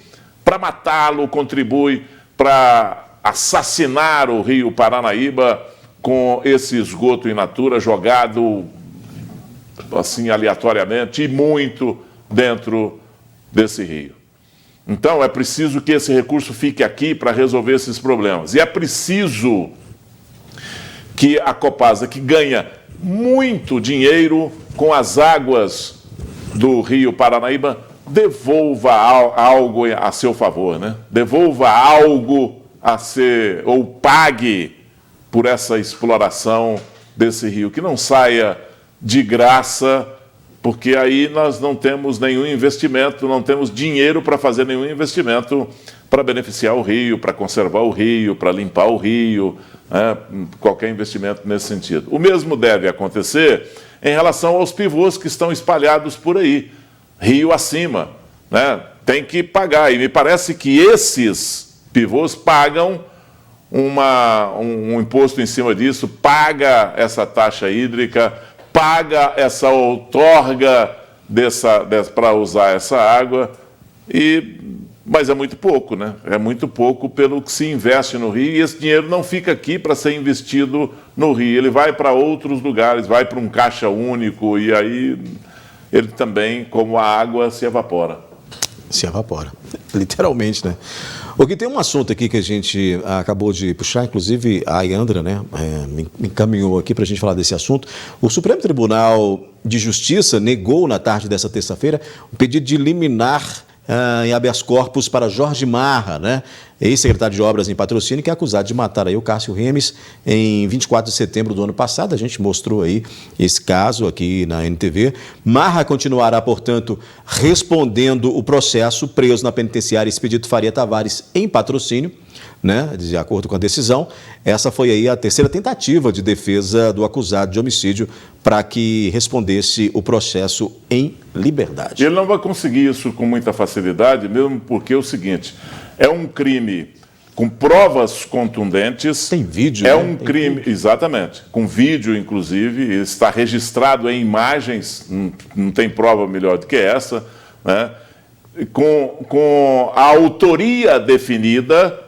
para matá-lo, contribui para assassinar o Rio Paranaíba com esse esgoto in natura jogado assim aleatoriamente e muito dentro desse rio. Então, é preciso que esse recurso fique aqui para resolver esses problemas. E é preciso que a Copasa, que ganha muito dinheiro com as águas do Rio Paranaíba, devolva algo a seu favor, né? Devolva algo ou pague por essa exploração desse rio, que não saia de graça, porque aí nós não temos nenhum investimento, não temos dinheiro para fazer nenhum investimento para beneficiar o rio, para conservar o rio, para limpar o rio, né? Qualquer investimento nesse sentido. O mesmo deve acontecer em relação aos pivôs que estão espalhados por aí, rio acima, né? Tem que pagar, e me parece que esses pivôs pagam um imposto em cima disso, paga essa taxa hídrica, paga essa outorga para usar essa água, mas é muito pouco, né? É muito pouco pelo que se investe no rio, e esse dinheiro não fica aqui para ser investido no rio, ele vai para outros lugares, vai para um caixa único, e aí ele também, como a água, se evapora. Se evapora, literalmente, né? Porque tem um assunto aqui que a gente acabou de puxar, inclusive a Yandra, né, me encaminhou aqui para a gente falar desse assunto. O Supremo Tribunal de Justiça negou na tarde dessa terça-feira o pedido de liminar em habeas corpus para Jorge Marra, né, ex-secretário de Obras em Patrocínio, que é acusado de matar aí o Cássio Remes em 24 de setembro do ano passado. A gente mostrou aí esse caso aqui na NTV. Marra continuará, portanto, respondendo o processo, preso na penitenciária Expedito Faria Tavares em Patrocínio, né, de acordo com a decisão. Essa foi aí a terceira tentativa de defesa do acusado de homicídio para que respondesse o processo em liberdade. Ele não vai conseguir isso com muita facilidade, mesmo porque é o seguinte, é um crime com provas contundentes. Tem vídeo, é né? um crime, exatamente, com vídeo, inclusive, está registrado em imagens, não tem prova melhor do que essa, né? Com a autoria definida,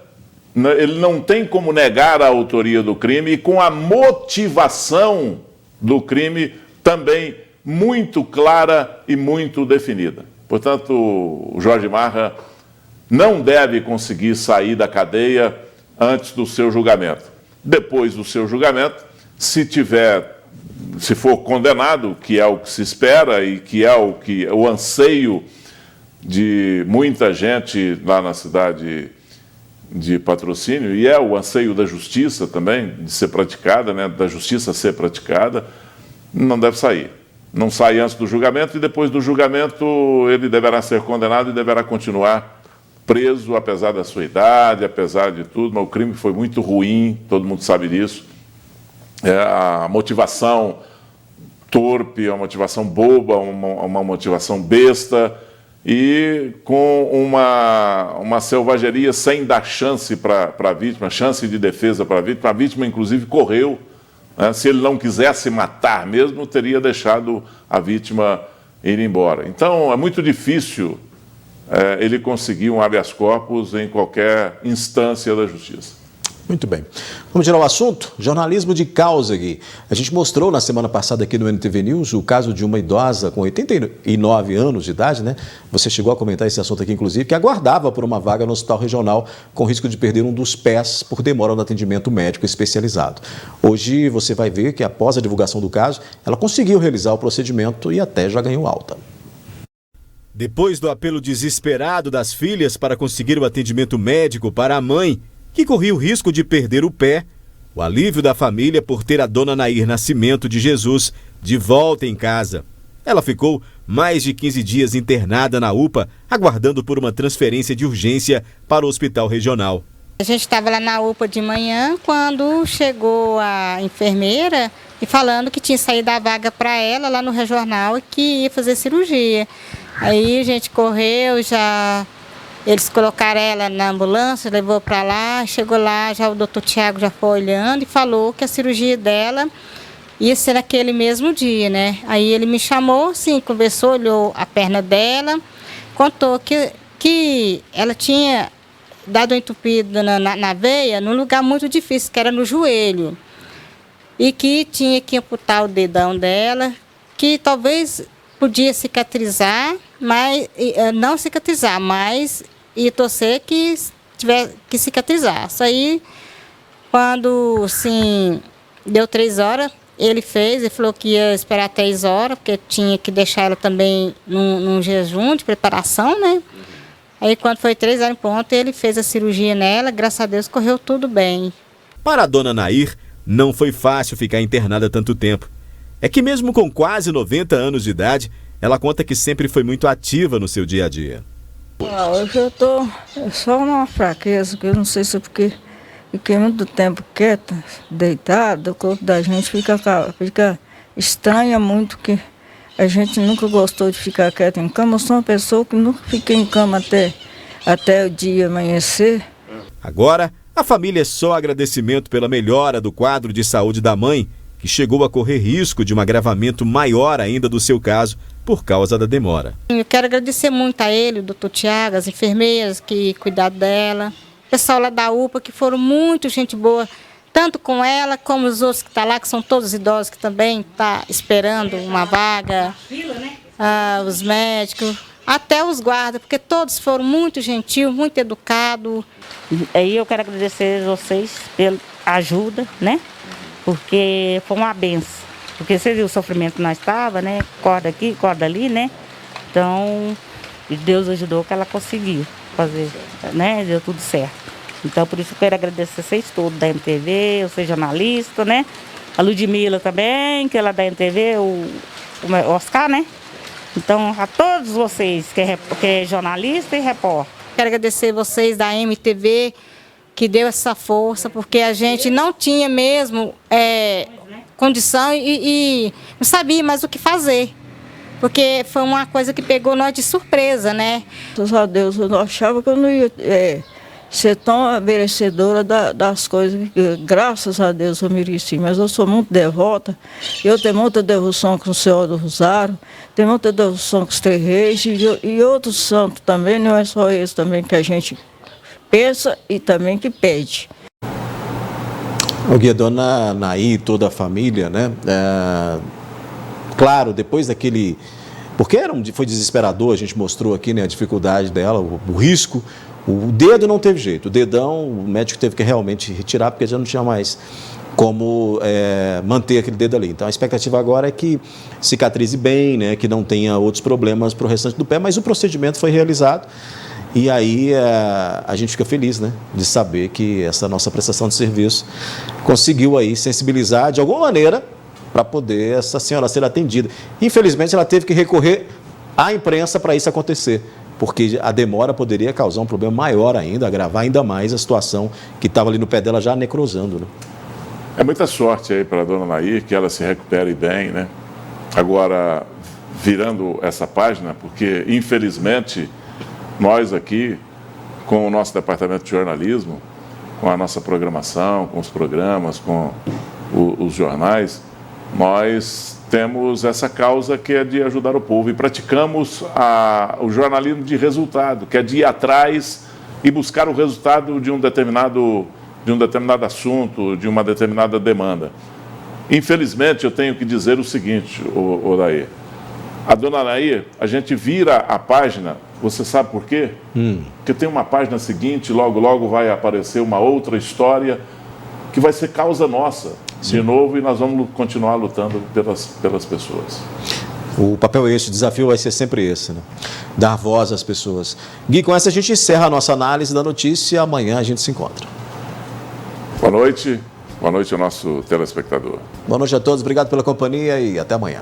ele não tem como negar a autoria do crime, e com a motivação do crime também muito clara e muito definida. Portanto, o Jorge Marra não deve conseguir sair da cadeia antes do seu julgamento. Depois do seu julgamento, se for condenado, que é o que se espera e que é o anseio de muita gente lá na cidade de Patrocínio, e é o anseio da justiça também, de ser praticada, né, da justiça ser praticada, não deve sair. Não sai antes do julgamento, e depois do julgamento ele deverá ser condenado e deverá continuar preso, apesar da sua idade, apesar de tudo, mas o crime foi muito ruim, todo mundo sabe disso. A motivação torpe, a motivação boba, uma motivação besta, e com uma selvageria sem dar chance para a vítima, chance de defesa para a vítima. A vítima, inclusive, correu. Né? Se ele não quisesse matar mesmo, teria deixado a vítima ir embora. Então, é muito difícil ele conseguir um habeas corpus em qualquer instância da justiça. Muito bem. Vamos tirar o assunto? Jornalismo de causa aqui. A gente mostrou na semana passada aqui no NTV News o caso de uma idosa com 89 anos de idade, né? Você chegou a comentar esse assunto aqui, inclusive, que aguardava por uma vaga no hospital regional com risco de perder um dos pés por demora no atendimento médico especializado. Hoje você vai ver que após a divulgação do caso, ela conseguiu realizar o procedimento e até já ganhou alta. Depois do apelo desesperado das filhas para conseguir o atendimento médico para a mãe, que corria o risco de perder o pé, o alívio da família por ter a dona Nair Nascimento de Jesus de volta em casa. Ela ficou mais de 15 dias internada na UPA, aguardando por uma transferência de urgência para o hospital regional. A gente estava lá na UPA de manhã, quando chegou a enfermeira e falando que tinha saído a vaga para ela lá no regional e que ia fazer cirurgia. Aí a gente correu, eles colocaram ela na ambulância, levou para lá, chegou lá, já o doutor Tiago já foi olhando e falou que a cirurgia dela ia ser naquele mesmo dia, né? Aí ele me chamou, sim, conversou, olhou a perna dela, contou que ela tinha dado uma entupida na veia num lugar muito difícil, que era no joelho, e que tinha que amputar o dedão dela, que talvez podia cicatrizar, mas não cicatrizar, mas ia torcer que tiver que cicatrizar. Isso aí, quando sim, deu 3 horas, ele falou que ia esperar 3 horas, porque tinha que deixar ela também num jejum de preparação, né? Aí quando foi 3 horas em ponto, ele fez a cirurgia nela, graças a Deus correu tudo bem. Para a dona Nair, não foi fácil ficar internada tanto tempo. É que mesmo com quase 90 anos de idade, ela conta que sempre foi muito ativa no seu dia a dia. Hoje eu tô só uma fraqueza, que eu não sei se é porque fiquei muito tempo quieta, deitada, o corpo da gente fica estranha muito, que a gente nunca gostou de ficar quieta em cama. Eu sou uma pessoa que nunca fiquei em cama até o dia amanhecer. Agora, a família é só agradecimento pela melhora do quadro de saúde da mãe, que chegou a correr risco de um agravamento maior ainda do seu caso por causa da demora. Eu quero agradecer muito a ele, o doutor Tiago, as enfermeiras que cuidaram dela, o pessoal lá da UPA, que foram muito gente boa, tanto com ela como os outros que estão lá, que são todos idosos, que também estão esperando uma vaga, os médicos, até os guardas, porque todos foram muito gentis, muito educados. Aí eu quero agradecer a vocês pela ajuda, né? Porque foi uma benção. Porque você viu o sofrimento que nós estávamos, né? Corda aqui, corda ali, né? Então, Deus ajudou que ela conseguiu fazer, né? Deu tudo certo. Então, por isso eu quero agradecer vocês todos da MTV, você jornalista, né? A Ludmila também, que ela é da MTV, o Oscar, né? Então, a todos vocês que é jornalista e repórter. Quero agradecer vocês da MTV, que deu essa força, porque a gente não tinha mesmo condição e não sabia mais o que fazer. Porque foi uma coisa que pegou nós de surpresa, né? Graças a Deus, eu não achava que eu não ia ser tão merecedora das coisas que, graças a Deus, eu mereci. Mas eu sou muito devota, eu tenho muita devoção com o Senhor do Rosário, tenho muita devoção com os Três Reis e outros santos também, não é só esse também que a gente pensa e também que pede. O Gui, a dona Naí e toda a família, né? Claro, depois daquele... Porque foi desesperador, a gente mostrou aqui, né, a dificuldade dela, o risco. O dedo não teve jeito, o dedão o médico teve que realmente retirar, porque já não tinha mais como manter aquele dedo ali. Então a expectativa agora é que cicatrize bem, né, que não tenha outros problemas para o restante do pé, mas o procedimento foi realizado. E aí a gente fica feliz, né, de saber que essa nossa prestação de serviço conseguiu aí sensibilizar de alguma maneira para poder essa senhora ser atendida. Infelizmente ela teve que recorrer à imprensa para isso acontecer, porque a demora poderia causar um problema maior ainda, agravar ainda mais a situação que estava ali no pé dela já necrosando, né? É muita sorte aí para a dona Nair, que ela se recupere bem, né? Agora, virando essa página, porque infelizmente nós aqui, com o nosso departamento de jornalismo, com a nossa programação, com os programas, com os jornais, nós temos essa causa que é de ajudar o povo e praticamos o jornalismo de resultado, que é de ir atrás e buscar o resultado de um determinado assunto, de uma determinada demanda. Infelizmente, eu tenho que dizer o seguinte, Odair. A dona Nair, a gente vira a página, você sabe por quê? Porque tem uma página seguinte, logo, logo vai aparecer uma outra história que vai ser causa nossa, de novo, e nós vamos continuar lutando pelas pessoas. O papel é esse, o desafio vai ser sempre esse, né? Dar voz às pessoas. Gui, com essa a gente encerra a nossa análise da notícia e amanhã a gente se encontra. Boa noite ao nosso telespectador. Boa noite a todos, obrigado pela companhia e até amanhã.